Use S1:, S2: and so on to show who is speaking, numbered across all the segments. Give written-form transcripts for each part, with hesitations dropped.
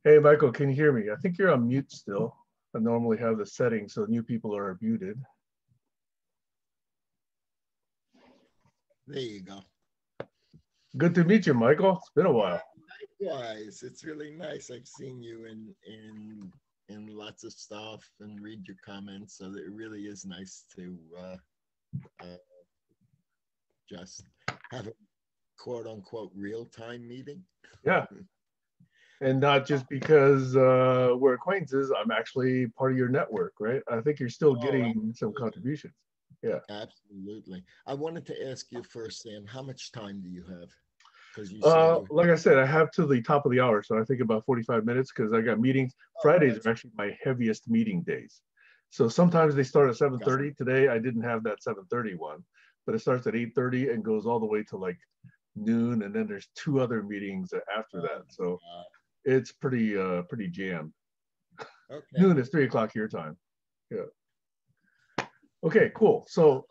S1: Hey, Michael, can you hear me? I think you're on mute still. I normally have the setting so new people are muted.
S2: There you go.
S1: Good to meet you, Michael. It's been a while.
S2: Likewise, it's really nice. I've seen you in lots of stuff and read your comments, so it really is nice to uh, just have a quote unquote real time meeting.
S1: Yeah. And not just because we're acquaintances, I'm actually part of your network, right? I think you're still
S2: Oh,
S1: getting some contributions. Yeah.
S2: absolutely. I wanted to ask you first, Sam, how much time do you have? Because you said you.
S1: Like I said, I have to the top of the hour, so I think about 45 minutes because I got meetings.
S2: Oh,
S1: Fridays
S2: that's
S1: are actually my heaviest meeting days. So sometimes they start at
S2: got
S1: 7:30. Today I didn't have that 7:30 one, but it starts at 8:30 and goes all the way to like noon, and then there's two other meetings after that. So it's pretty jammed.
S2: okay.
S1: Noon is 3 o'clock your time. Yeah. Okay, cool. So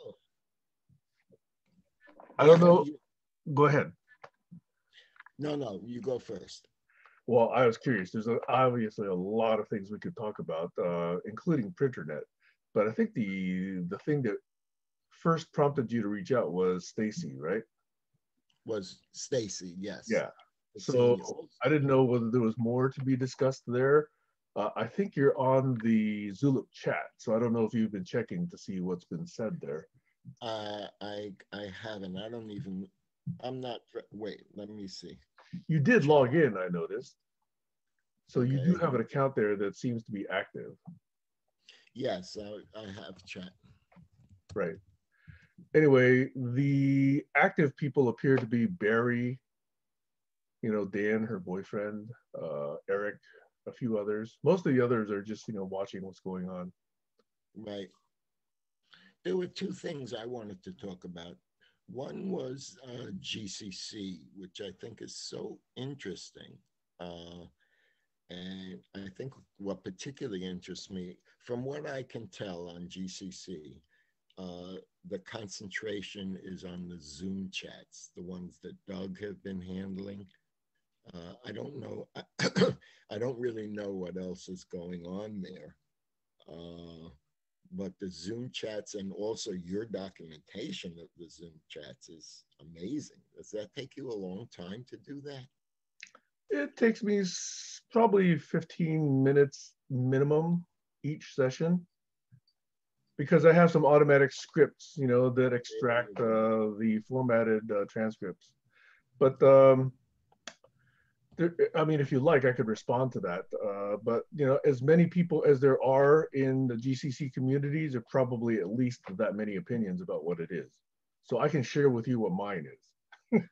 S1: I
S2: Yeah,
S1: don't know. Go ahead.
S2: no, you go first.
S1: Well, I was curious. There's obviously a lot of things we could talk about, including printernet. But I think the thing that first prompted you to reach out was Stacy, right?
S2: Was Stacy, yes.
S1: Yeah.
S2: I've seen
S1: So
S2: you also.
S1: I didn't know whether there was more to be discussed there. I think you're on the Zulip chat, so I don't know if you've been checking to see what's been said there.
S2: I haven't. I don't even. I'm not. Wait, let me see.
S1: You did log in, I noticed. So you do
S2: Okay.
S1: have an account there that seems to be active.
S2: Yes, I have chat.
S1: Right. Anyway, the active people appear to be Barry, Dan, her boyfriend, Eric, a few others. Most of the others are just, watching what's going on.
S2: Right. There were two things I wanted to talk about. One was GCC, which I think is so interesting. Uh, and I think what particularly interests me, from what I can tell on GCC, the concentration is on the Zoom chats, the ones that Doug have been handling. I don't know. I don't really know what else is going on there. Uh, but the Zoom chats and also your documentation of the Zoom chats is amazing. Does that take you a long time to do that?
S1: It takes me probably 15 minutes minimum each session because I have some automatic scripts, that extract the formatted transcripts. But I mean, if you like, I could respond to that. But as many people as there are in the GCC communities, there are probably at least that many opinions about what it is. So I can share with you what mine is.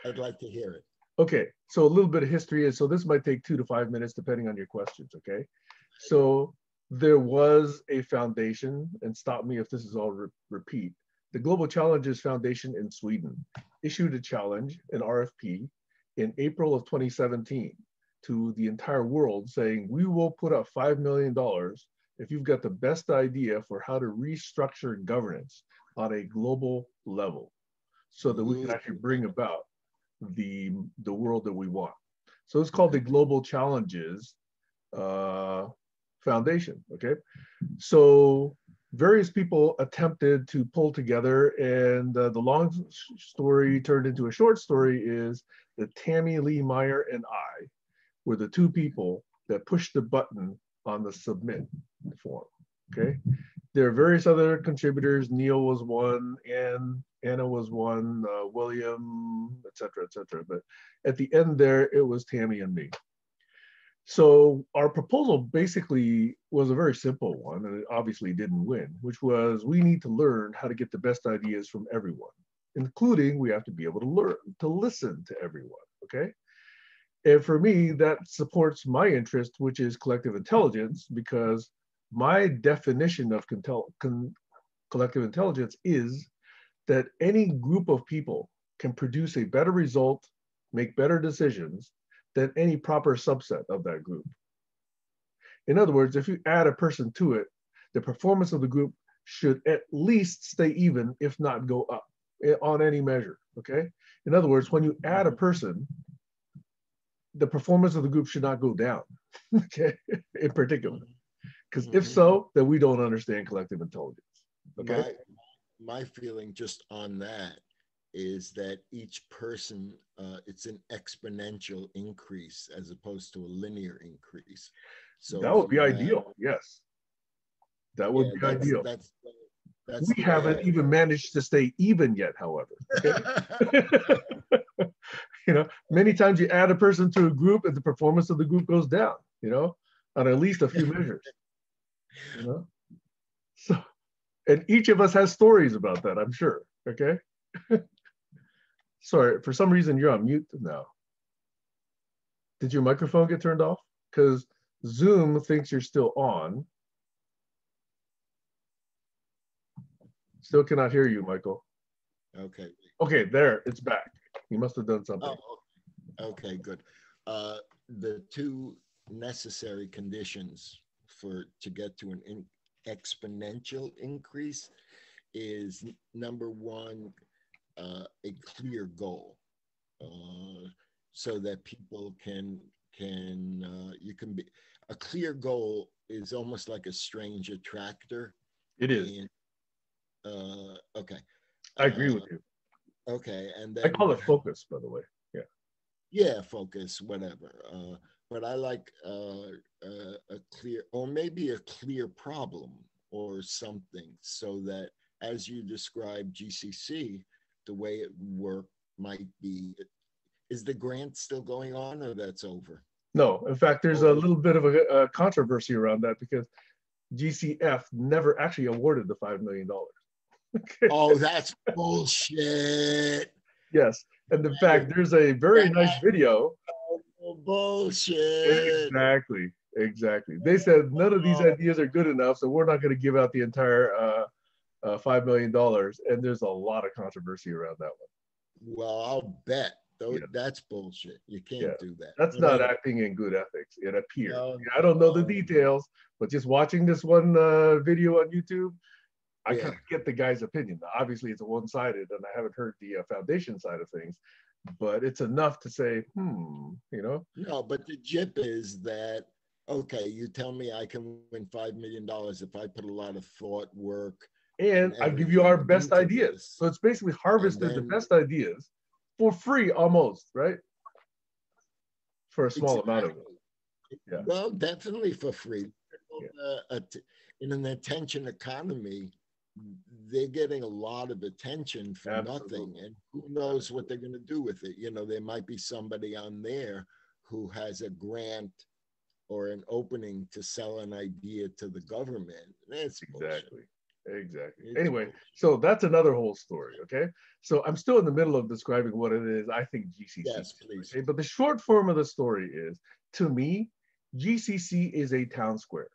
S2: I'd like to hear it.
S1: Okay, so a little bit of history is, so this might take 2 to 5 minutes depending on your questions, okay? So there was a foundation, and stop me if this is all repeat. The Global Challenges Foundation in Sweden issued a challenge, an RFP, in April of 2017 to the entire world saying, we will put up $5 million if you've got the best idea for how to restructure governance on a global level so that we can actually bring about the world that we want. So it's called the Global Challenges Foundation. Okay, so various people attempted to pull together, and the long story turned into a short story is that Tammy Lee Meyer and I were the two people that pushed the button on the submit form. Okay, there are various other contributors. Neil was one, and Anna was one, William, et cetera, et cetera. But at the end there, it was Tammy and me. So our proposal basically was a very simple one, and it obviously didn't win, which was we need to learn how to get the best ideas from everyone, including we have to be able to learn to listen to everyone, okay? And for me, that supports my interest, which is collective intelligence, because my definition of collective intelligence is that any group of people can produce a better result, make better decisions than any proper subset of that group. In other words, if you add a person to it, the performance of the group should at least stay even, if not go up on any measure, okay? In other words, when you add a person, the performance of the group should not go down, okay, in particular. Because if
S2: Mhm.
S1: so, then we don't understand collective intelligence, okay?
S2: My feeling just on that is that each person, it's an exponential increase as opposed to a linear increase. So
S1: That
S2: if
S1: would be
S2: you have,
S1: ideal, yes. That would
S2: yeah,
S1: be ideal.
S2: that's
S1: We
S2: the way
S1: haven't even managed to stay even yet, however, okay? You know, many times you add a person to a group and the performance of the group goes down, you know, on at least a few measures, you know? So, and each of us has stories about that, I'm sure, okay? Sorry, for some reason you're on mute now. Did your microphone get turned off? Because Zoom thinks you're still on. Still cannot hear you, Michael.
S2: Okay.
S1: Okay, there, it's back. You must have done something.
S2: Oh, okay, good. The two necessary conditions to get to an exponential increase is number one, a clear goal, so that people you can be, a clear goal is almost like a strange attractor.
S1: It is.
S2: And, okay.
S1: I agree with you.
S2: Okay, and
S1: I
S2: then
S1: call it focus, by the way. Yeah.
S2: Yeah, focus, whatever. But I like a clear, or maybe a clear problem or something, so that as you describe GCC, the way it work might be, is the grant still going on or that's over?
S1: No, in fact, there's a little bit of a controversy around that because GCF never actually awarded the $5 million. Okay.
S2: Oh, that's bullshit.
S1: Yes. And in fact, there's a very nice video.
S2: Bullshit.
S1: Exactly. They said none of these ideas are good enough, so we're not going to give out the entire $5 million. And there's a lot of controversy around that one.
S2: Well, I'll bet.
S1: Yeah.
S2: That's bullshit. You can't do that.
S1: That's not acting in good ethics, it appears.
S2: No,
S1: I don't know the details, but just watching this one video on YouTube, I kind of get the guy's opinion. Now, obviously, it's one-sided, and I haven't heard the foundation side of things, but it's enough to say, you know?
S2: No, but the jip is that, okay, you tell me I can win $5 million if I put a lot of thought, work,
S1: and I give you our best ideas.
S2: This.
S1: So it's basically harvested the best ideas for free almost, right? For a small amount of it.
S2: Yeah. Well, definitely for free. In an attention economy, they're getting a lot of attention for nothing, and who knows what they're going to do with it. You know, there might be somebody on there who has a grant or an opening to sell an idea to the government. That's
S1: exactly. Anyway, so that's another whole story, okay? So I'm still in the middle of describing what it is I think GCC
S2: yes, please.
S1: Okay? But the short form of the story is, to me, GCC is a town square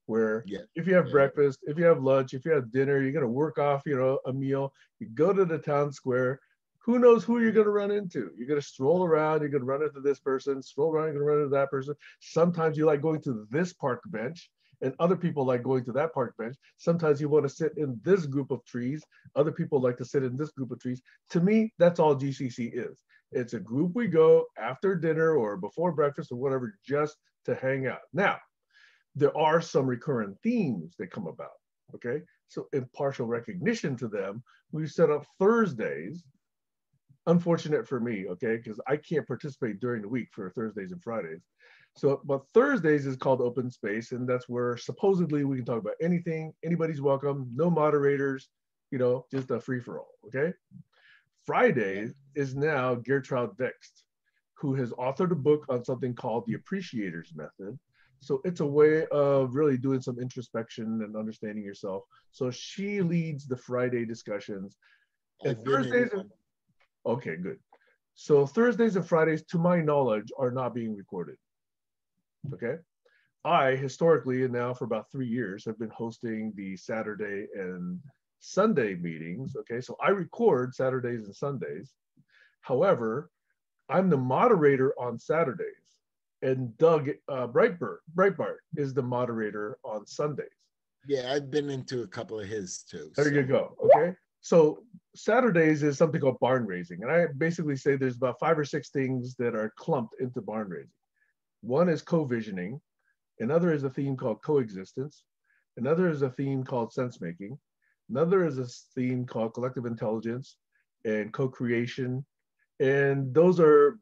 S1: where if you have breakfast, if you have lunch, if you have dinner, you're going to work off, you know, a meal, you go to the town square, who knows who you're going to run into. You're going to stroll around, you're going to run into this person, stroll around, you're going to run into that person. Sometimes you like going to this park bench, and other people like going to that park bench. Sometimes you want to sit in this group of trees. Other people like to sit in this group of trees. To me, that's all GCC is. It's a group we go after dinner or before breakfast or whatever, just to hang out. Now, there are some recurrent themes that come about, okay? So in partial recognition to them, we've set up Thursdays. Unfortunate for me, okay, because I can't participate during the week for Thursdays and Fridays. So, but Thursdays is called open space, and that's where supposedly we can talk about anything, anybody's welcome, no moderators, you know, just a free-for-all, okay? Fridays is now Gertrude Vext, who has authored a book on something called the Appreciators Method. So it's a way of really doing some introspection and understanding yourself. So she leads the Friday discussions. And Thursdays, okay, good. So Thursdays and Fridays, to my knowledge, are not being recorded. Okay. I historically, and now for about 3 years, have been hosting the Saturday and Sunday meetings. Okay. So I record Saturdays and Sundays. However, I'm the moderator on Saturdays, and Doug Breitbart is the moderator on Sundays.
S2: Yeah, I've been into a couple of his too.
S1: There you go. Okay. So Saturdays is something called barn raising. And I basically say there's about 5 or 6 things that are clumped into barn raising. One is co-visioning. Another is a theme called coexistence. Another is a theme called sense making. Another is a theme called collective intelligence and co-creation. And those are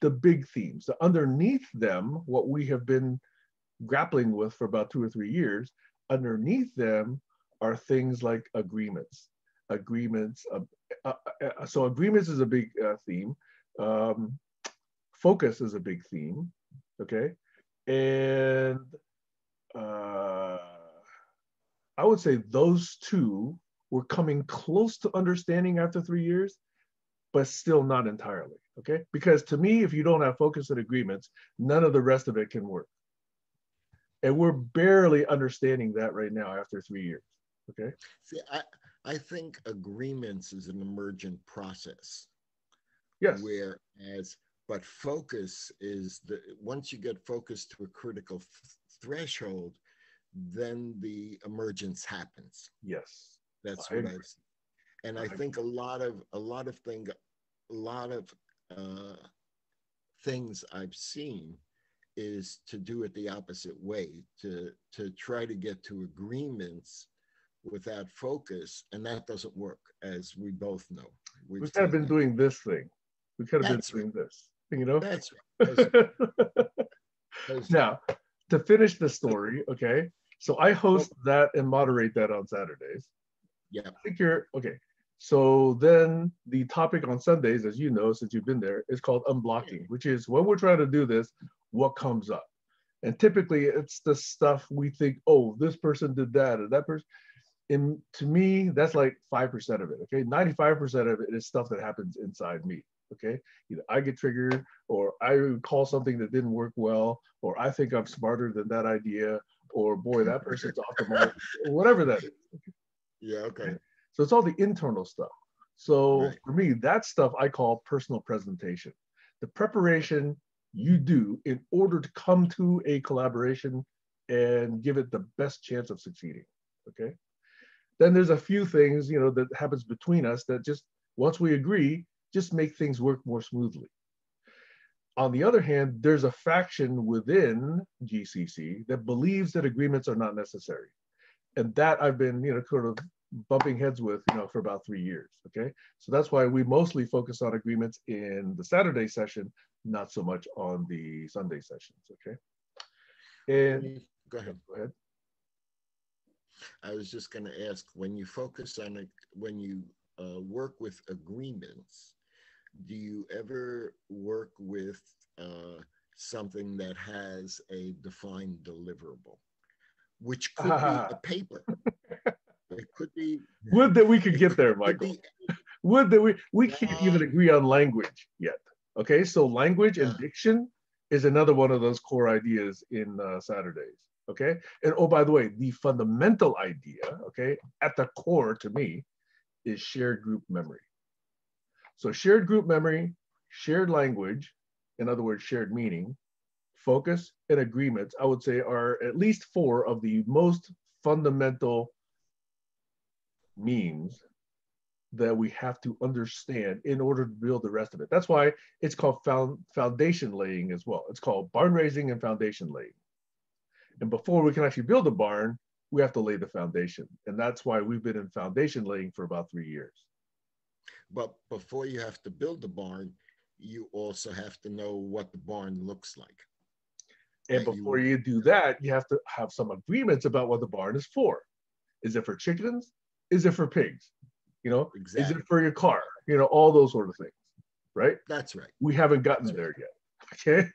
S1: the big themes. So underneath them, what we have been grappling with for about 2 or 3 years, underneath them are things like agreements. So agreements is a big theme. Focus is a big theme, okay? And I would say those two were coming close to understanding after 3 years, but still not entirely, okay? Because to me, if you don't have focus and agreements, none of the rest of it can work. And we're barely understanding that right now after 3 years, okay?
S2: See, I think agreements is an emergent process.
S1: Yes.
S2: But focus is once you get focused to a critical threshold, then the emergence happens.
S1: Yes.
S2: That's what I've seen. And I think a lot of things I've seen is to do it the opposite way, to try to get to agreements without focus, and that doesn't work, as we both know.
S1: We could have been doing this thing. We could have been doing this, you know?
S2: That's right.
S1: Now, to finish the story, okay? So I host that and moderate that on Saturdays.
S2: Yeah.
S1: I think you're, okay. So then the topic on Sundays, as you know, since you've been there, is called unblocking, which is when we're trying to do this, what comes up? And typically it's the stuff we think, oh, this person did that or that person. And to me, that's like 5% of it, okay? 95% of it is stuff that happens inside me, okay? Either I get triggered, or I recall something that didn't work well, or I think I'm smarter than that idea, or boy, that person's off the mark, or whatever that is. Okay?
S2: Yeah, okay.
S1: So it's all the internal stuff. So
S2: right.
S1: For me, that stuff I call personal presentation. The preparation you do in order to come to a collaboration and give it the best chance of succeeding, okay? Then there's a few things, you know, that happens between us that just, once we agree, just make things work more smoothly. On the other hand, there's a faction within GCC that believes that agreements are not necessary. And that I've been, you know, sort of bumping heads with, you know, for about 3 years, okay? So that's why we mostly focus on agreements in the Saturday session, not so much on the Sunday sessions, okay? And
S2: go ahead.
S1: Go ahead.
S2: I was just going to ask, when you focus on it, when you work with agreements, do you ever work with something that has a defined deliverable, which could be a paper? It could be.
S1: Would that we could get there, Michael. Would that we can't even agree on language yet. Okay, so language and diction is another one of those core ideas in Saturdays. Okay, and oh, by the way, the fundamental idea, okay, at the core to me, is shared group memory. So shared group memory, shared language, in other words, shared meaning, focus, and agreements, I would say, are at least 4 of the most fundamental means that we have to understand in order to build the rest of it. That's why it's called foundation laying as well. It's called barn raising and foundation laying. And before we can actually build a barn, we have to lay the foundation. And that's why we've been in foundation laying for about 3 years.
S2: But before you have to build the barn, you also have to know what the barn looks like.
S1: And before you do that, you have to have some agreements about what the barn is for. Is it for chickens? Is it for pigs? You know, Is it for your car? You know, all those sort of things, right?
S2: That's right.
S1: We haven't gotten there yet, okay?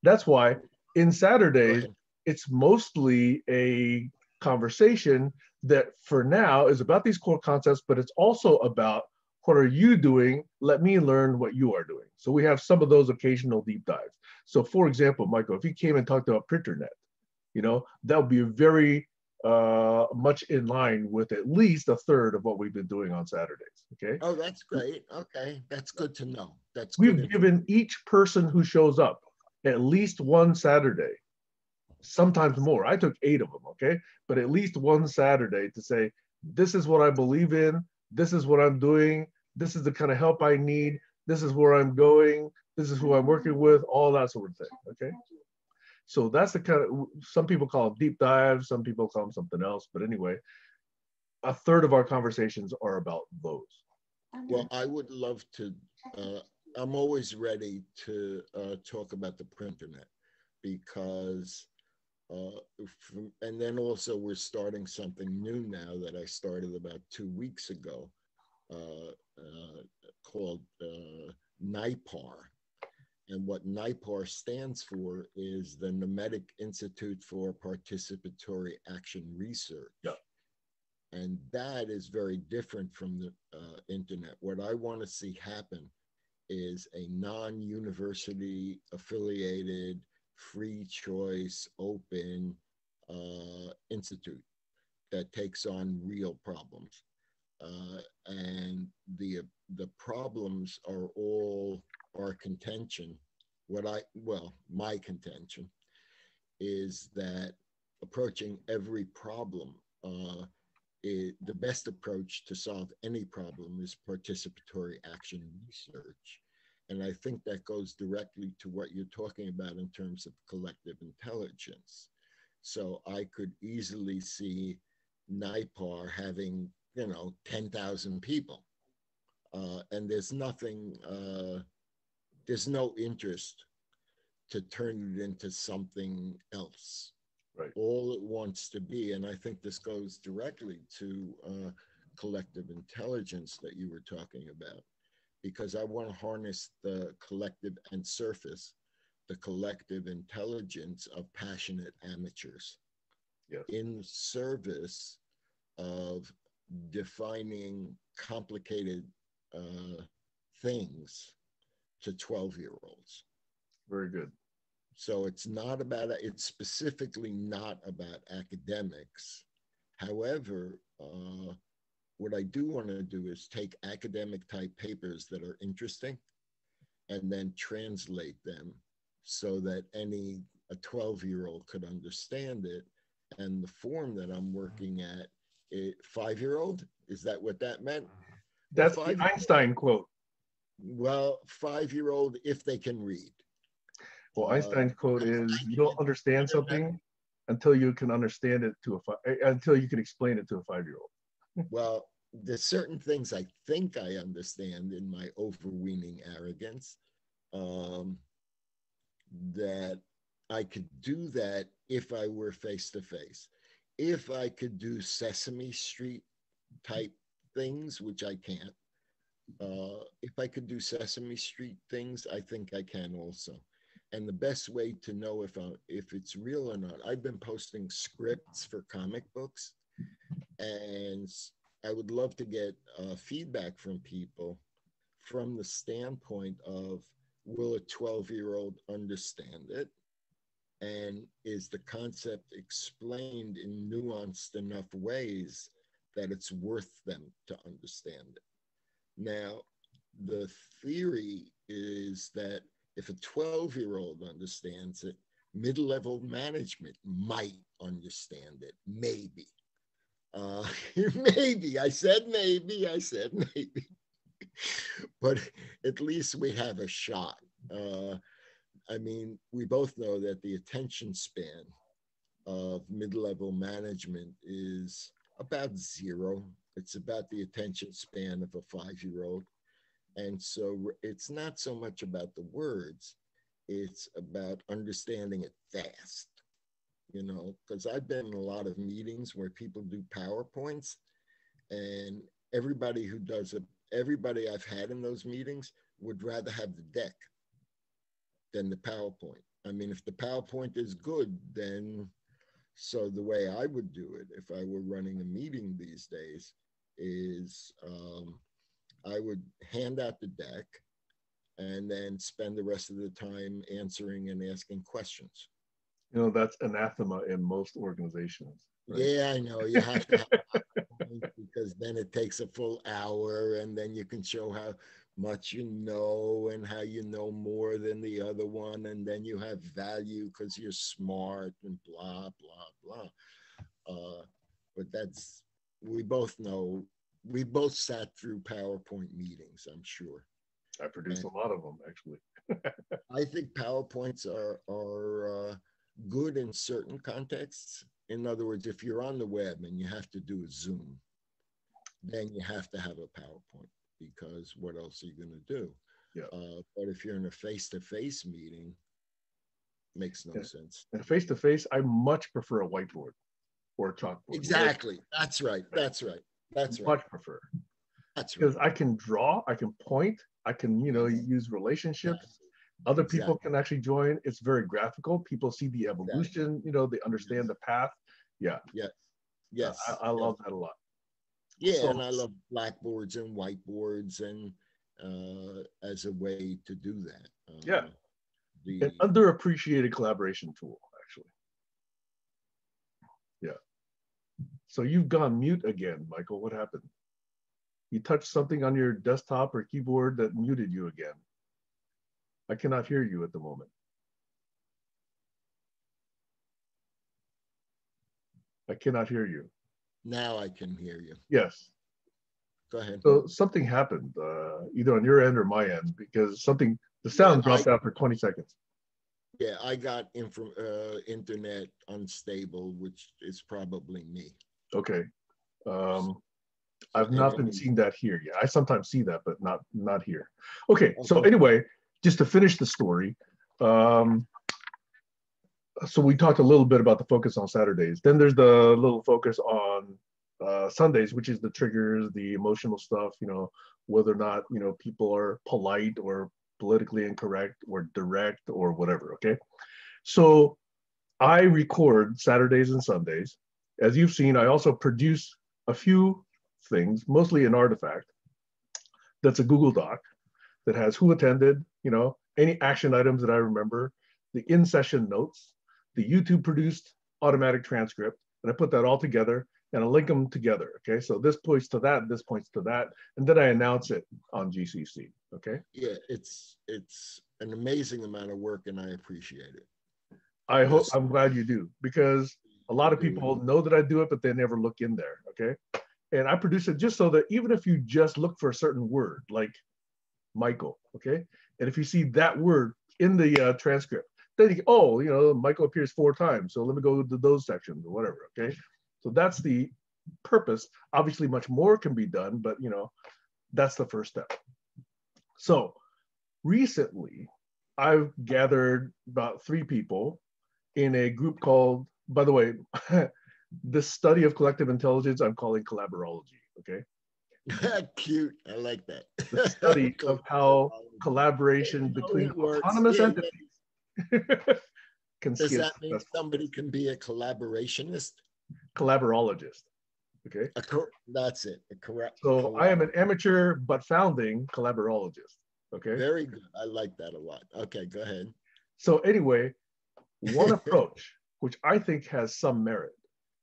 S1: That's why in Saturdays, it's mostly a conversation that for now is about these core concepts, but it's also about what are you doing? Let me learn what you are doing. So we have some of those occasional deep dives. So for example, Michael, if you came and talked about PrinterNet, you know, that would be very much in line with at least a third of what we've been doing on Saturdays, okay?
S2: Oh, that's great. Okay, that's good to know.
S1: We've given each person who shows up at least one Saturday, sometimes more. I took 8 of them, okay? But at least one Saturday to say, this is what I believe in, this is what I'm doing, this is the kind of help I need, this is where I'm going, this is who I'm working with, all that sort of thing. Okay. So that's the kind of, some people call them deep dives, some people call them something else. But anyway, a third of our conversations are about those.
S2: Well, I would love to. I'm always ready to talk about the printernet because, and then also we're starting something new now that I started about 2 weeks ago called NIPAR. And what NIPAR stands for is the Nomadic Institute for Participatory Action Research.
S1: Yeah.
S2: And that is very different from the internet. What I want to see happen is a non-university affiliated, free choice, open institute that takes on real problems. And the problems are all our contention. My contention is that approaching every problem, the best approach to solve any problem is participatory action research. And I think that goes directly to what you're talking about in terms of collective intelligence. So I could easily see NIPAR having, 10,000 people. And there's no interest to turn it into something else.
S1: Right.
S2: All it wants to be, and I think this goes directly to collective intelligence that you were talking about, because I want to harness the collective and surface the collective intelligence of passionate amateurs.
S1: Yes.
S2: In service of defining complicated things to 12-year-olds.
S1: Very good.
S2: So it's specifically not about academics. However, what I do want to do is take academic type papers that are interesting and then translate them so that a 12-year-old could understand it. And the form that I'm working at, 5-year-old, is that what that meant?
S1: That's the Einstein quote.
S2: Well, 5-year-old, if they can read.
S1: Well, Einstein's quote is, you don't understand something until you can understand it until you can explain it to a 5-year-old.
S2: Well, there's certain things I think I understand in my overweening arrogance, that I could do that if I were face to face. If I could do Sesame Street type things, which I can't, if I could do Sesame Street things, I think I can also. And the best way to know if it's real or not, I've been posting scripts for comic books, and I would love to get feedback from people from the standpoint of, will a 12-year-old understand it? And is the concept explained in nuanced enough ways that it's worth them to understand it? Now, the theory is that if a 12-year-old understands it, mid-level management might understand it, maybe. Maybe, I said maybe. But at least we have a shot. We both know that the attention span of mid-level management is about 0. It's about the attention span of a 5-year-old. And so it's not so much about the words, it's about understanding it fast, because I've been in a lot of meetings where people do PowerPoints, and everybody I've had in those meetings would rather have the deck than the PowerPoint. If the PowerPoint is good, then, so the way I would do it if I were running a meeting these days is I would hand out the deck and then spend the rest of the time answering and asking questions.
S1: That's anathema in most organizations.
S2: Right? Yeah, I know. You have to have because then it takes a full hour, and then you can show how much you know and how you know more than the other one, and then you have value because you're smart and blah, blah, blah. But we both know We both sat through PowerPoint meetings, I'm sure.
S1: I produced
S2: And
S1: a lot of them, actually.
S2: I think PowerPoints are good in certain contexts. In other words, if you're on the web and you have to do a Zoom, then you have to have a PowerPoint because what else are you going to do?
S1: Yeah.
S2: But if you're in a face-to-face meeting, makes no sense.
S1: And face-to-face, I much prefer a whiteboard or a chalkboard.
S2: Exactly. That's right. That's right. That's right.
S1: Much prefer.
S2: That's right.
S1: Because I can draw, I can point, I can, use relationships.
S2: Exactly.
S1: Other people can actually join. It's very graphical. People see the evolution, they understand the path. Yeah.
S2: Yes. Yes.
S1: I love that a lot.
S2: Yeah, so, and I love blackboards and whiteboards and as a way to do that.
S1: An underappreciated collaboration tool, actually. Yeah. So you've gone mute again, Michael. What happened? You touched something on your desktop or keyboard that muted you again. I cannot hear you at the moment. I cannot hear you.
S2: Now I can hear you.
S1: Yes.
S2: Go ahead.
S1: So something happened, either on your end or my end, because the sound dropped out for 20 seconds.
S2: Yeah, I got internet unstable, which is probably me.
S1: Okay. I've not been seeing that here yet. I sometimes see that, but not here. Okay, so anyway, just to finish the story, so we talked a little bit about the focus on Saturdays. Then there's the little focus on Sundays, which is the triggers, the emotional stuff, whether or not, people are polite or politically incorrect or direct or whatever, okay? So I record Saturdays and Sundays. As you've seen, I also produce a few things, mostly an artifact that's a Google Doc that has who attended, any action items that I remember, the in-session notes, the YouTube produced automatic transcript, and I put that all together and I link them together, okay? So this points to that, this points to that, and then I announce it on GCC, okay?
S2: Yeah, it's an amazing amount of work and I appreciate it.
S1: I'm glad you do, because a lot of people know that I do it, but they never look in there, okay? And I produce it just so that even if you just look for a certain word, like Michael, okay? And if you see that word in the transcript, then you go, Michael appears 4 times, so let me go to those sections or whatever, okay? So that's the purpose. Obviously, much more can be done, but, that's the first step. So recently, I've gathered about 3 people in a group called, by the way, the study of collective intelligence, I'm calling collaborology, okay?
S2: Cute, I like that.
S1: The study of how collaboration between autonomous entities can
S2: Does that mean somebody can be a collaborationist?
S1: Collaborologist, okay?
S2: That's it, correct.
S1: So I am an amateur but founding collaborologist, okay?
S2: Very good, I like that a lot. Okay, go ahead.
S1: So anyway, one approach, which I think has some merit,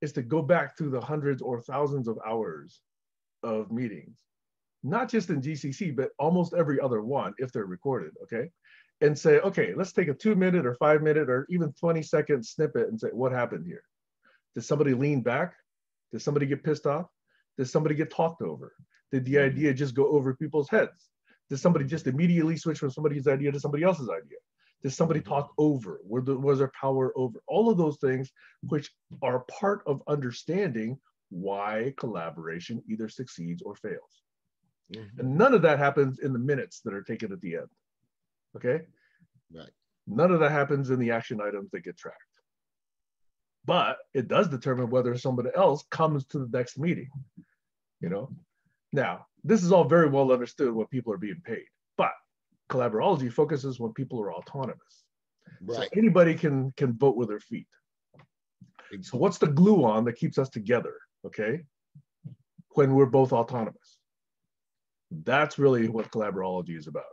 S1: is to go back through the hundreds or thousands of hours of meetings, not just in GCC, but almost every other one, if they're recorded, okay? And say, okay, let's take a 2-minute or 5-minute or even 20-second snippet and say, what happened here? Did somebody lean back? Did somebody get pissed off? Did somebody get talked over? Did the idea just go over people's heads? Did somebody just immediately switch from somebody's idea to somebody else's idea? Did somebody talk over? Was there power over? All of those things, which are part of understanding why collaboration either succeeds or fails. And none of that happens in the minutes that are taken at the end, okay?
S2: Right. None
S1: of that happens in the action items that get tracked. But it does determine whether somebody else comes to the next meeting, Now, this is all very well understood when people are being paid, but collaborology focuses when people are autonomous. Right. So anybody can vote with their feet. So what's the glue on that keeps us together, okay? When we're both autonomous. That's really what collaborology is about,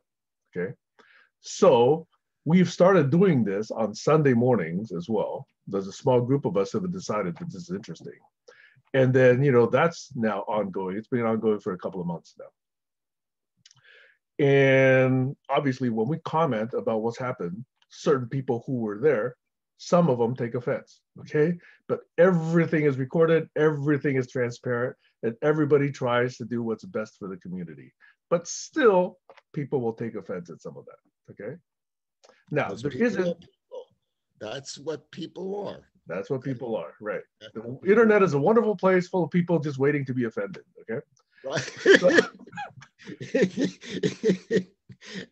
S1: okay? So we've started doing this on Sunday mornings as well. There's a small group of us that have decided that this is interesting. And then, that's now ongoing. It's been ongoing for a couple of months now. And obviously, when we comment about what's happened, certain people who were there Some of them take offense, okay? But everything is recorded, everything is transparent, and everybody tries to do what's best for the community. But still, people will take offense at some of that, okay? Now,
S2: Because
S1: there
S2: people
S1: isn't,
S2: are people. That's what people are.
S1: that's what people are, right?
S2: That's
S1: The
S2: what people
S1: internet
S2: are.
S1: is a wonderful place full of people just waiting to be offended, okay? So,
S2: Right.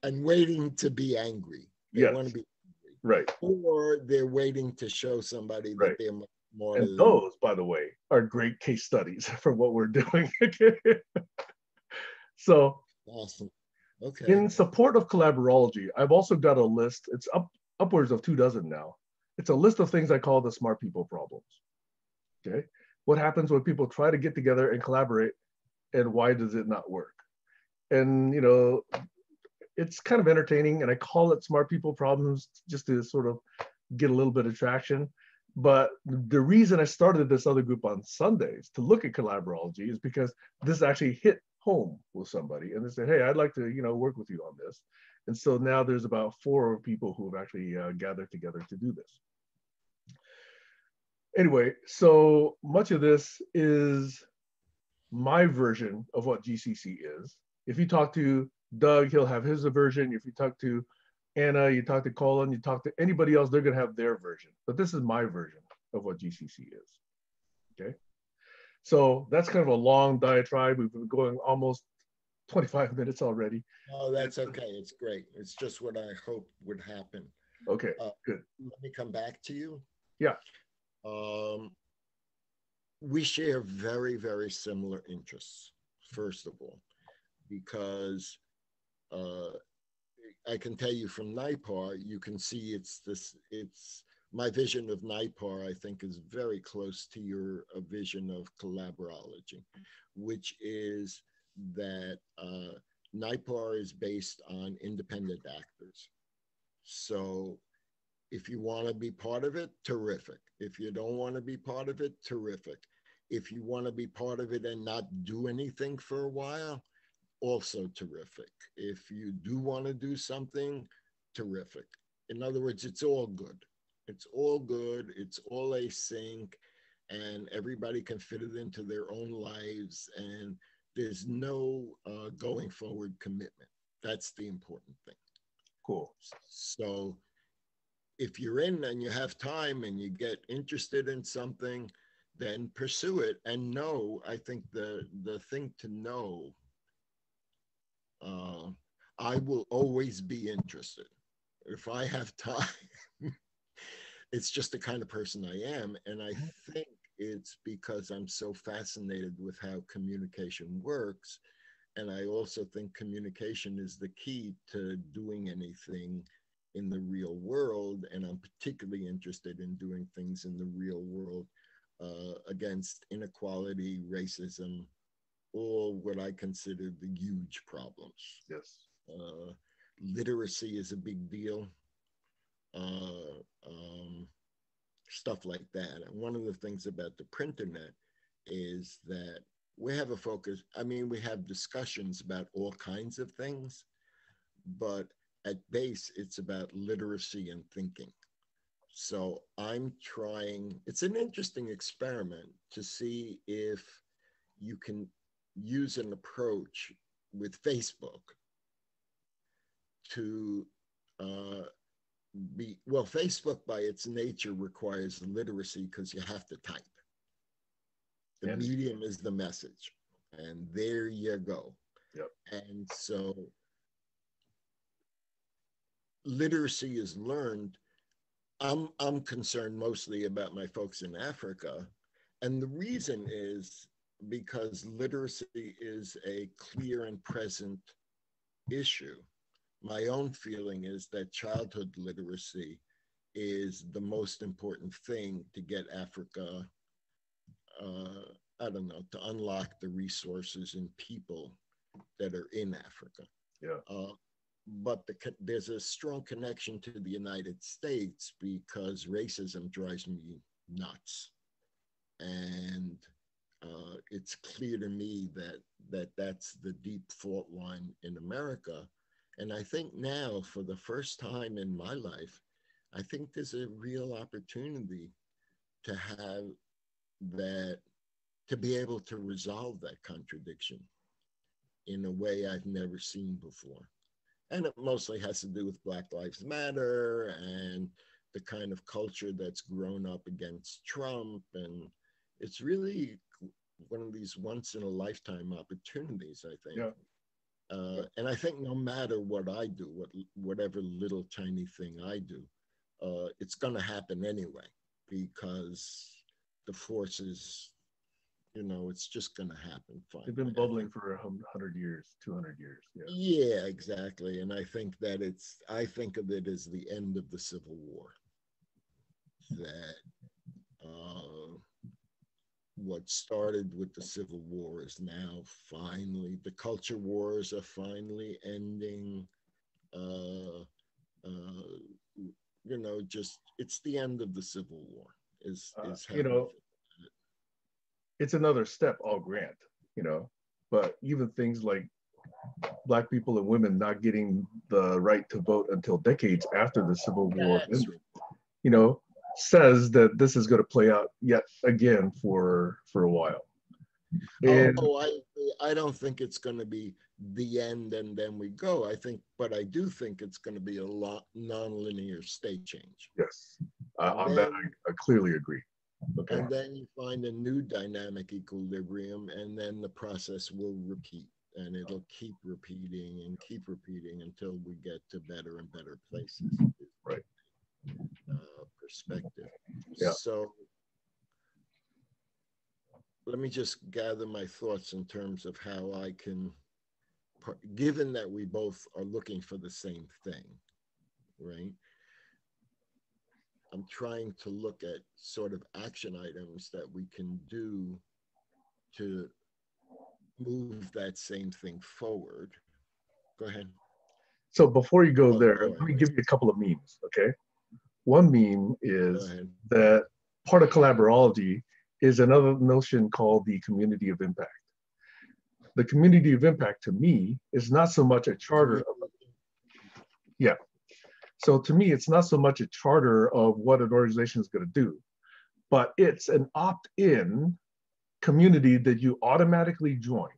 S2: And waiting to be angry. They want to
S1: yes,
S2: be
S1: right,
S2: angry. Or they're waiting to show somebody
S1: right.
S2: that they're much more
S1: And
S2: than.
S1: those, by the way, are great case studies for what we're doing. So,
S2: Awesome. Okay.
S1: in support of collaborology, I've also got a list. It's upwards of 24 now. It's a list of things I call the smart people problems. Okay, what happens when people try to get together and collaborate, and why does it not work? And it's kind of entertaining, and I call it smart people problems just to sort of get a little bit of traction. But the reason I started this other group on Sundays to look at collaborology is because this actually hit home with somebody, and they said, "Hey, I'd like to, work with you on this." And so now there's about 4 people who have actually gathered together to do this. Anyway, so much of this is my version of what GCC is. If you talk to Doug, he'll have his version. If you talk to Anna, you talk to Colin, you talk to anybody else, they're going to have their version. But this is my version of what GCC is. Okay. So that's kind of a long diatribe. We've been going almost 25 minutes already.
S2: Oh, that's okay. It's great. It's just what I hope would happen.
S1: Okay, good.
S2: Let me come back to you.
S1: Yeah.
S2: Um, we share very, very similar interests, first of all, because uh, I can tell you from NIPAR, you can see it's my vision of NIPAR, I think, is very close to your vision of collaborology, which is that NIPAR is based on independent actors. So if you want to be part of it, terrific. If you don't want to be part of it, terrific. If you want to be part of it and not do anything for a while, also terrific. If you do want to do something, terrific. In other words, it's all good. It's all good. It's all async, and everybody can fit it into their own lives. And there's no going forward commitment. That's the important thing.
S1: Cool.
S2: So if you're in and you have time and you get interested in something, then pursue it and know. I think the thing to know, I will always be interested. If I have time, it's just the kind of person I am. And I think it's because I'm so fascinated with how communication works. And I also think communication is the key to doing anything in the real world. And I'm particularly interested in doing things in the real world against inequality, racism, all what I consider the huge problems.
S1: Yes.
S2: Literacy is a big deal. Uh, um, Stuff like that. And one of the things about the printernet is that we have a focus. I mean, we have discussions about all kinds of things, but at base, it's about literacy and thinking. So I'm trying, it's an interesting experiment to see if you can use an approach with Facebook to well, Facebook by its nature requires literacy because you have to type. The medium is the message, and there you go.
S1: Yep.
S2: And so literacy is learned. I'm concerned mostly about my folks in Africa, and the reason is because literacy is a clear and present issue. My own feeling is that childhood literacy is the most important thing to get Africa, I don't know, to unlock the resources and people that are in Africa.
S1: Yeah.
S2: But there's a strong connection to the United States because racism drives me nuts. And it's clear to me that that's the deep fault line in America. And I think now, for the first time in my life, I think there's a real opportunity to have that, to be able to resolve that contradiction in a way I've never seen before. And it mostly has to do with Black Lives Matter and the kind of culture that's grown up against Trump. And it's really one of these once in a lifetime opportunities, I think.
S1: Yeah.
S2: And I think no matter what I do, whatever little tiny thing I do, it's going to happen anyway, because the forces, it's just going to happen. Finally.
S1: They've been bubbling for 100 years, 200 years. Yeah.
S2: Yeah, exactly. And I think that I think of it as the end of the Civil War. That what started with the Civil War is now finally, the culture wars are finally ending. Just it's the end of the Civil War is how
S1: it's another step, I'll grant, but even things like Black people and women not getting the right to vote until decades after the Civil War ended, says that this is going to play out yet again for a while. And
S2: I don't think it's going to be the end and then we go. But I do think it's going to be a lot nonlinear state change.
S1: Yes, on that I clearly agree. Okay.
S2: And then you find a new dynamic equilibrium, and then the process will repeat, and it'll keep repeating until we get to better and better places.
S1: Right.
S2: Perspective.
S1: Yeah.
S2: So let me just gather my thoughts in terms of how I can, given that we both are looking for the same thing, right? I'm trying to look at sort of action items that we can do to move that same thing forward. Go ahead.
S1: So before you go there, let me give you a couple of memes, okay? One meme is that part of collaborology is another notion called the community of impact. The community of impact to me is not so much a charter. So to me, it's not so much a charter of what an organization is going to do, but it's an opt-in community that you automatically join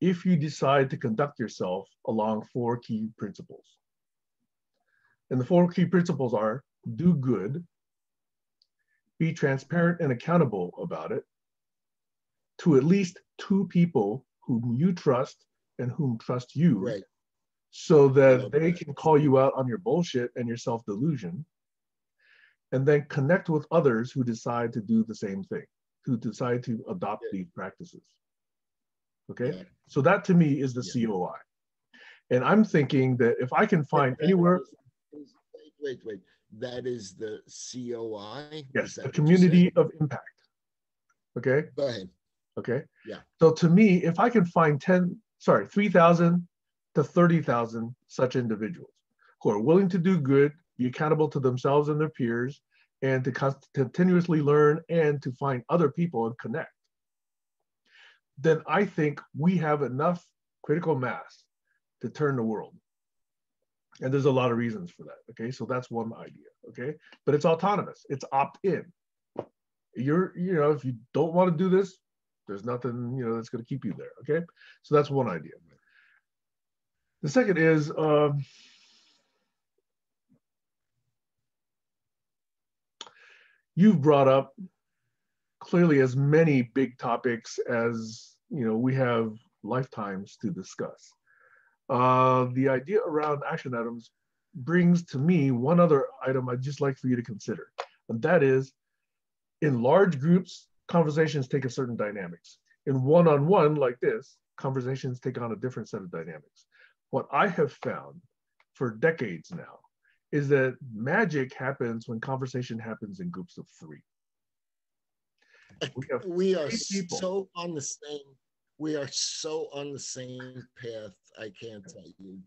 S1: if you decide to conduct yourself along 4 key principles. And the 4 key principles are: do good, be transparent and accountable about it to at least 2 people whom you trust and whom trust you,
S2: right,
S1: so that they can call you out on your bullshit and your self-delusion, and then connect with others who decide to do the same thing, who decide to adopt these practices. Okay, so that to me is the COI. And I'm thinking that if I can find anywhere.
S2: Wait. That is the COI?
S1: Yes, the community of impact. Okay.
S2: Go ahead.
S1: Okay.
S2: Yeah.
S1: So to me, if I can find 3,000 to 30,000 such individuals who are willing to do good, be accountable to themselves and their peers, and to continuously learn and to find other people and connect, then I think we have enough critical mass to turn the world. And there's a lot of reasons for that. Okay, so that's one idea. Okay, but it's autonomous. It's opt-in. If you don't want to do this, there's nothing that's going to keep you there. Okay, so that's one idea. The second is you've brought up clearly as many big topics as we have lifetimes to discuss. The idea around action items brings to me one other item I'd just like for you to consider, and that is, in large groups, conversations take a certain dynamics. In one-on-one like this, conversations take on a different set of dynamics. What I have found for decades now is that magic happens when conversation happens in groups of 3.
S2: We are so on the same path, I can't tell you,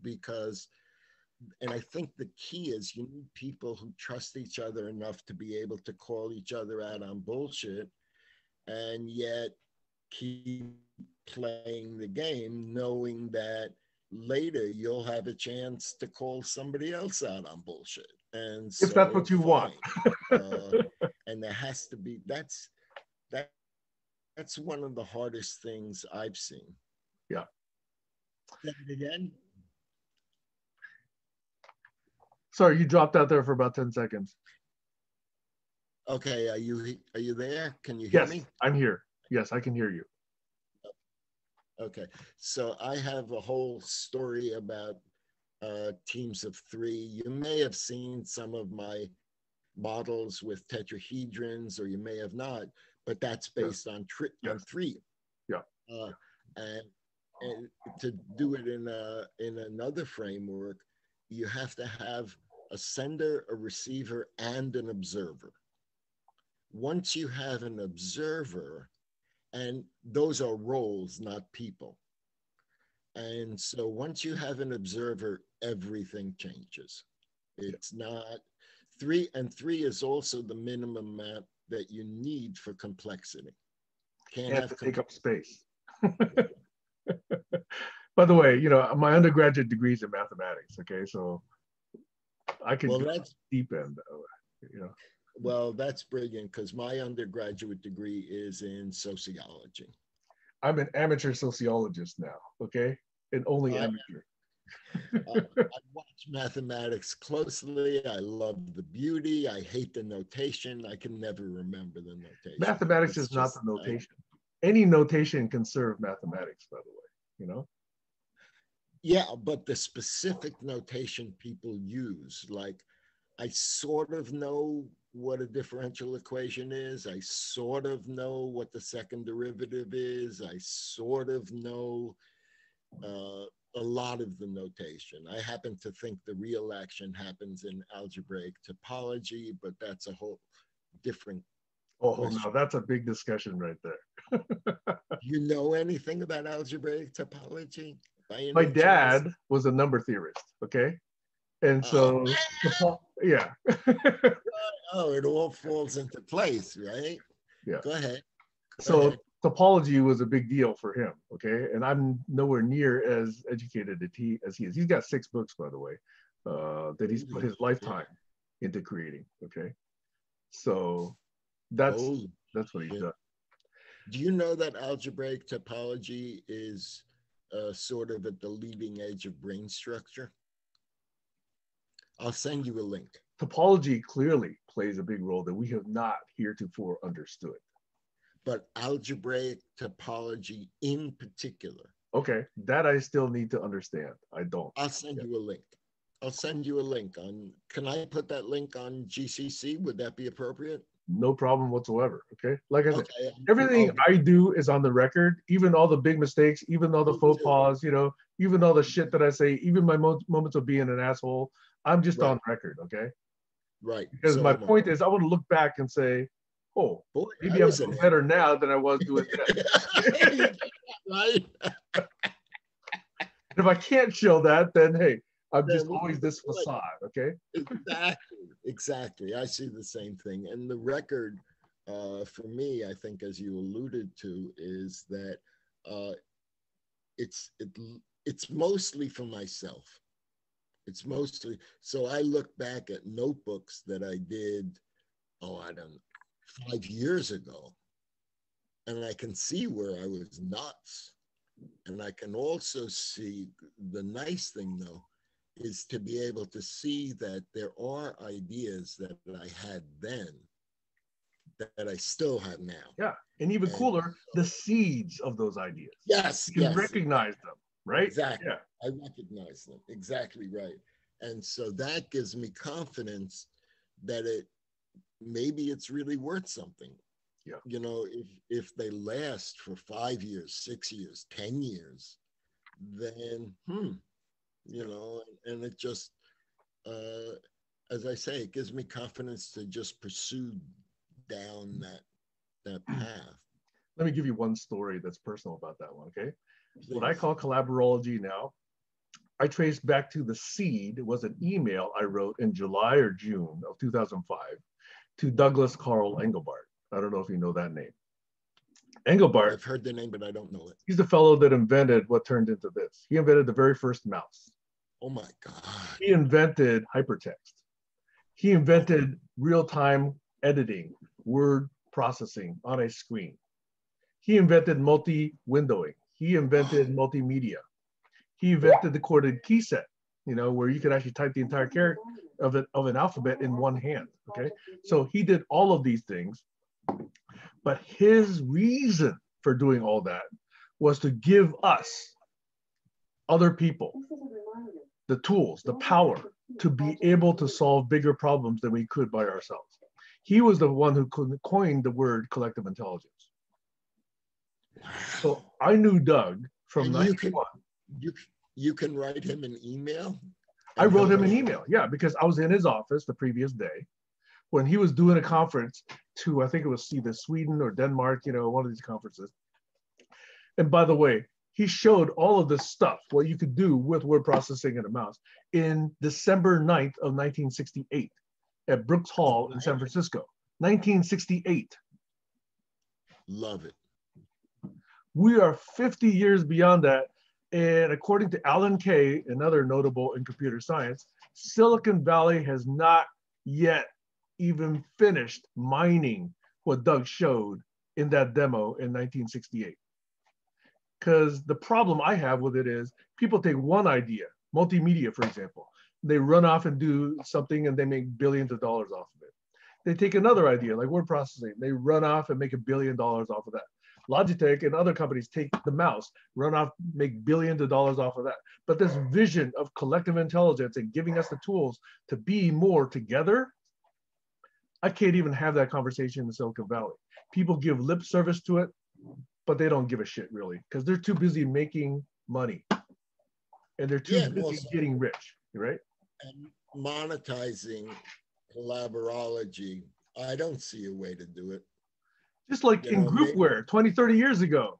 S2: and I think the key is you need people who trust each other enough to be able to call each other out on bullshit and yet keep playing the game, knowing that later you'll have a chance to call somebody else out on bullshit. And
S1: If that's
S2: so
S1: what you want.
S2: and there has to be, that that's one of the hardest things I've seen.
S1: Yeah.
S2: Say it again.
S1: Sorry, you dropped out there for about 10 seconds.
S2: Okay, are you there? Can you hear
S1: Yes,
S2: me?
S1: I'm here. Yes, I can hear you.
S2: Okay, so I have a whole story about teams of three. You may have seen some of my models with tetrahedrons, or you may have not, but that's based on three.
S1: Yeah.
S2: And to do it in another framework, you have to have a sender, a receiver, and an observer. Once you have an observer, and those are roles, not people. And so once you have an observer, everything changes. It's not three, and three is also the minimum map that you need for complexity.
S1: Can't have to take up space. By the way, my undergraduate degree is in mathematics. Okay, so I can go deep end.
S2: Well, that's brilliant, because my undergraduate degree is in sociology.
S1: I'm an amateur sociologist now, okay? And only amateur.
S2: I watch mathematics closely. I love the beauty. I hate the notation. I can never remember the notation.
S1: Mathematics is not the notation. Any notation can serve mathematics, by the way,
S2: Yeah, but the specific notation people use, like I sort of know what a differential equation is. I sort of know what the second derivative is. I sort of know a lot of the notation. I happen to think the real action happens in algebraic topology, but that's a whole different question.
S1: No, that's a big discussion right there.
S2: You know anything about algebraic topology?
S1: My dad was a number theorist, okay? And so, yeah.
S2: Oh, it all falls into place, right?
S1: Yeah.
S2: Go ahead.
S1: So topology was a big deal for him, okay? And I'm nowhere near as educated as he is. He's got 6 books, by the way, that he's put his lifetime into creating, okay? So that's what he's done.
S2: Do you know that algebraic topology is sort of at the leading edge of brain structure? I'll send you a link.
S1: Topology clearly plays a big role that we have not heretofore understood.
S2: But algebraic topology in particular.
S1: Okay, that I still need to understand. I don't.
S2: I'll send you a link. I'll send you a link on, can I put that link on GCC? Would that be appropriate?
S1: No problem whatsoever, okay? Like I said, everything I do is on the record, even all the big mistakes, even all the faux pas, even all the shit that I say, even my moments of being an asshole, I'm just on record, okay?
S2: Right.
S1: Because my point is, I want to look back and say, oh, boy, maybe I'm doing better now than I was doing then.
S2: Right.
S1: If I can't show that, then hey, I'm just always this facade, okay?
S2: Exactly. I see the same thing. And the record, for me, I think, as you alluded to, is that it's mostly for myself. It's mostly, so I look back at notebooks that I did, I don't know, 5 years ago, and I can see where I was nuts. And I can also see, the nice thing though, is to be able to see that there are ideas that I had then that I still have now.
S1: Yeah, and even cooler, the seeds of those ideas.
S2: Yes,
S1: you recognize them, right?
S2: Exactly.
S1: Yeah,
S2: I recognize them. Exactly right. And so that gives me confidence that maybe it's really worth something.
S1: Yeah.
S2: If they last for 5 years, 6 years, 10 years, then and it just, as I say, it gives me confidence to just pursue down that path.
S1: Let me give you one story that's personal about that one, okay?
S2: Please.
S1: What I call collaborology now, I traced back to the seed. It was an email I wrote in July or June of 2005 to Douglas Carl Engelbart. I don't know if you know that name. Engelbart,
S2: I've heard the name, but I don't know it.
S1: he's the fellow that invented what turned into this. He invented the very first mouse.
S2: Oh my God.
S1: He invented hypertext. He invented real-time editing, word processing on a screen. He invented multi-windowing. He invented multimedia. He invented the corded key set, you know, where you could actually type the entire character of an alphabet in one hand, okay? So he did all of these things, but his reason for doing all that was to give us, other people, the tools, the power to be able to solve bigger problems than we could by ourselves. He was the one who coined the word collective intelligence. So I knew Doug from 91.
S2: You can write him an email?
S1: I wrote him an email, yeah, because I was in his office the previous day when he was doing a conference to, I think it was either Sweden or Denmark, you know, one of these conferences. And by the way, he showed all of this stuff, what you could do with word processing and a mouse, in December 9th of 1968 at Brooks Hall in San Francisco. 1968.
S2: Love it.
S1: We are 50 years beyond that. And according to Alan Kay, another notable in computer science, Silicon Valley has not yet even finished mining what Doug showed in that demo in 1968. Because the problem I have with it is people take one idea, multimedia, for example, they run off and do something and they make billions of dollars off of it. They take another idea like word processing, they run off and make $1 billion off of that. Logitech and other companies take the mouse, run off, make billions of dollars off of that. But this vision of collective intelligence and giving us the tools to be more together, I can't even have that conversation in Silicon Valley. People give lip service to it, but they don't give a shit really, because they're too busy making money and they're too busy getting rich, right?
S2: And monetizing collaborology. I don't see a way to do it.
S1: Just like in groupware 20, 30 years ago,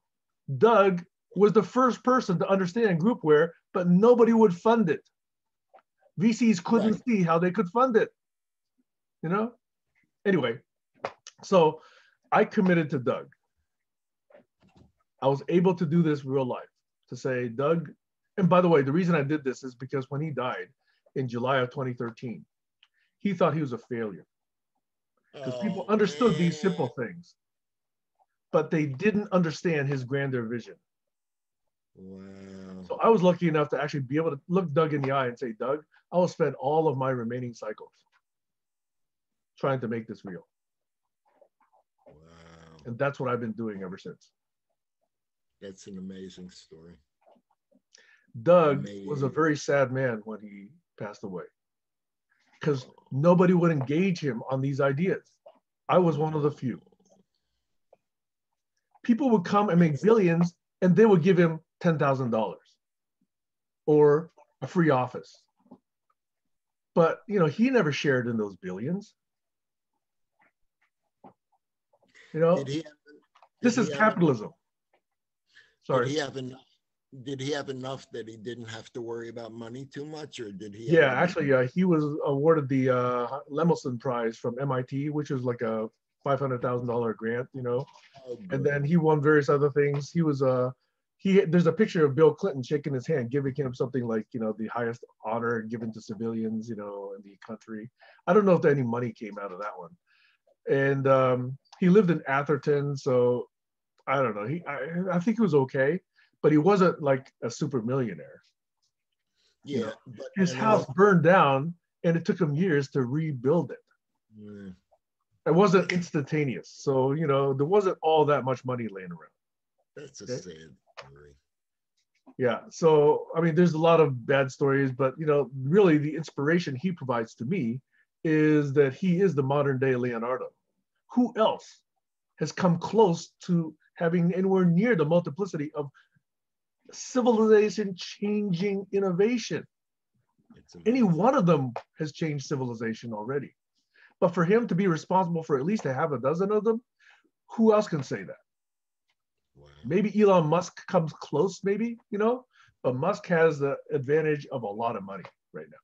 S1: Doug was the first person to understand groupware, but nobody would fund it. VCs couldn't see how they could fund it, you know? Anyway, so I committed to Doug. I was able to do this real life, to say, Doug, and by the way, the reason I did this is because when he died in July of 2013, he thought he was a failure. Because people understood these simple things, but they didn't understand his grander vision.
S2: Wow.
S1: So I was lucky enough to actually be able to look Doug in the eye and say, Doug, I will spend all of my remaining cycles trying to make this real.
S2: Wow.
S1: And that's what I've been doing ever since.
S2: That's an amazing story.
S1: Doug was a very sad man when he passed away because nobody would engage him on these ideas. I was one of the few. People would come and make billions and they would give him $10,000 or a free office. But, you know, he never shared in those billions. You know, this is capitalism. Sorry.
S2: Did he have enough that he didn't have to worry about money too much, or did he?
S1: Yeah, actually, he was awarded the Lemelson Prize from MIT, which was like a $500,000 grant, you know. And then he won various other things. He was there's a picture of Bill Clinton shaking his hand, giving him something like, you know, the highest honor given to civilians, you know, in the country. I don't know if any money came out of that one. And he lived in Atherton, so I don't know. I think he was okay, but he wasn't like a super millionaire.
S2: Yeah,
S1: you know? But his house burned down, and it took him years to rebuild it.
S2: Yeah.
S1: It wasn't instantaneous, so you know there wasn't all that much money laying around.
S2: That's a sad story.
S1: Yeah, so I mean, there's a lot of bad stories, but you know, really the inspiration he provides to me is that he is the modern day Leonardo. Who else has come close to having anywhere near the multiplicity of civilization changing innovation? Any one of them has changed civilization already. But for him to be responsible for at least a half a dozen of them, who else can say that? Wow. Maybe Elon Musk comes close, maybe, you know, but Musk has the advantage of a lot of money right now.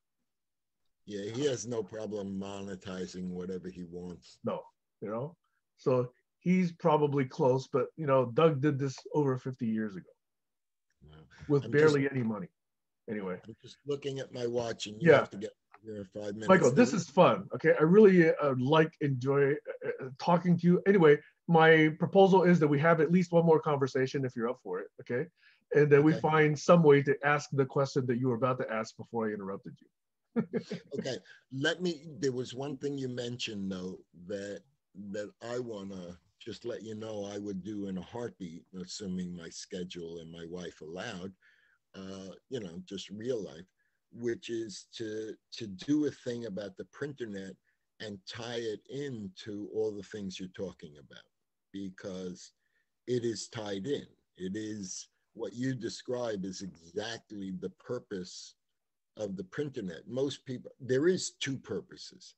S2: Yeah, he has no problem monetizing whatever he wants.
S1: No, you know, so he's probably close, but you know, Doug did this over 50 years ago with barely any money. Anyway,
S2: I'm just looking at my watch, and you
S1: yeah,
S2: have to get here in 5 minutes.
S1: Michael, this is fun. Okay, I really enjoy talking to you. Anyway, my proposal is that we have at least one more conversation if you're up for it. Okay, and then we find some way to ask the question that you were about to ask before I interrupted you.
S2: Okay, there was one thing you mentioned though that I want to just let you know I would do in a heartbeat, assuming my schedule and my wife allowed, you know, just real life, which is to do a thing about the printernet and tie it into all the things you're talking about, because it is tied in. It is what you describe is exactly the purpose of the printernet. Most people, there is two purposes.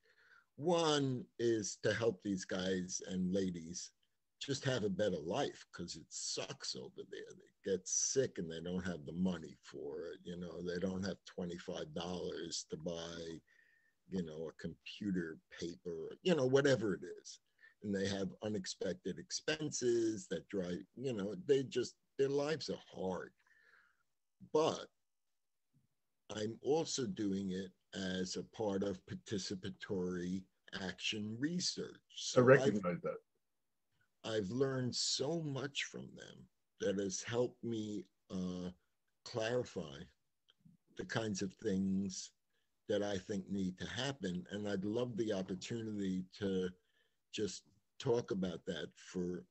S2: One is to help these guys and ladies just have a better life, because it sucks over there. They get sick and they don't have the money for it. You know, they don't have $25 to buy, you know, a computer paper, you know, whatever it is. And they have unexpected expenses that drive, you know, their lives are hard. But I'm also doing it as a part of participatory action research. So
S1: I recognize that.
S2: I've learned so much from them that has helped me clarify the kinds of things that I think need to happen. And I'd love the opportunity to just talk about that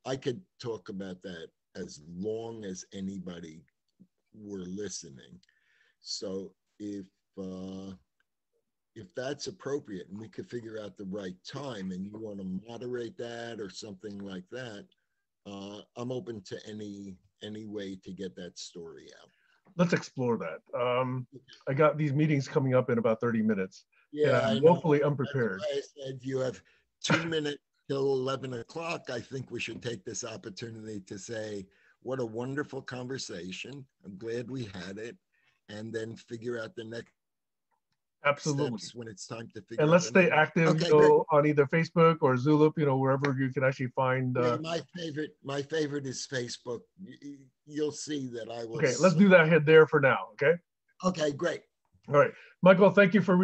S2: I could talk about that as long as anybody were listening. So if that's appropriate and we could figure out the right time and you want to moderate that or something like that, I'm open to any way to get that story out.
S1: Let's explore that. I got these meetings coming up in about 30 minutes.
S2: Yeah,
S1: and I'm woefully unprepared.
S2: That's why I said you have 2 minutes till 11 o'clock. I think we should take this opportunity to say, what a wonderful conversation. I'm glad we had it. And then figure out the next
S1: Absolutely
S2: steps when it's time to figure
S1: and
S2: out.
S1: let's stay active, you know, on either Facebook or Zulip, you know, wherever you can actually find.
S2: Yeah, my favorite is Facebook. You'll see that I will.
S1: Okay, let's do that head there for now. Okay.
S2: Okay, great.
S1: All right, Michael, thank you for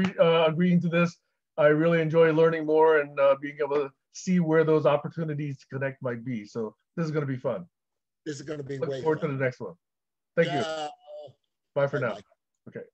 S1: agreeing to this. I really enjoy learning more and being able to see where those opportunities to connect might be. So this is going to be fun.
S2: This is going to be
S1: Look
S2: way
S1: forward
S2: fun.
S1: to the next one. Thank you. Bye for now. Okay.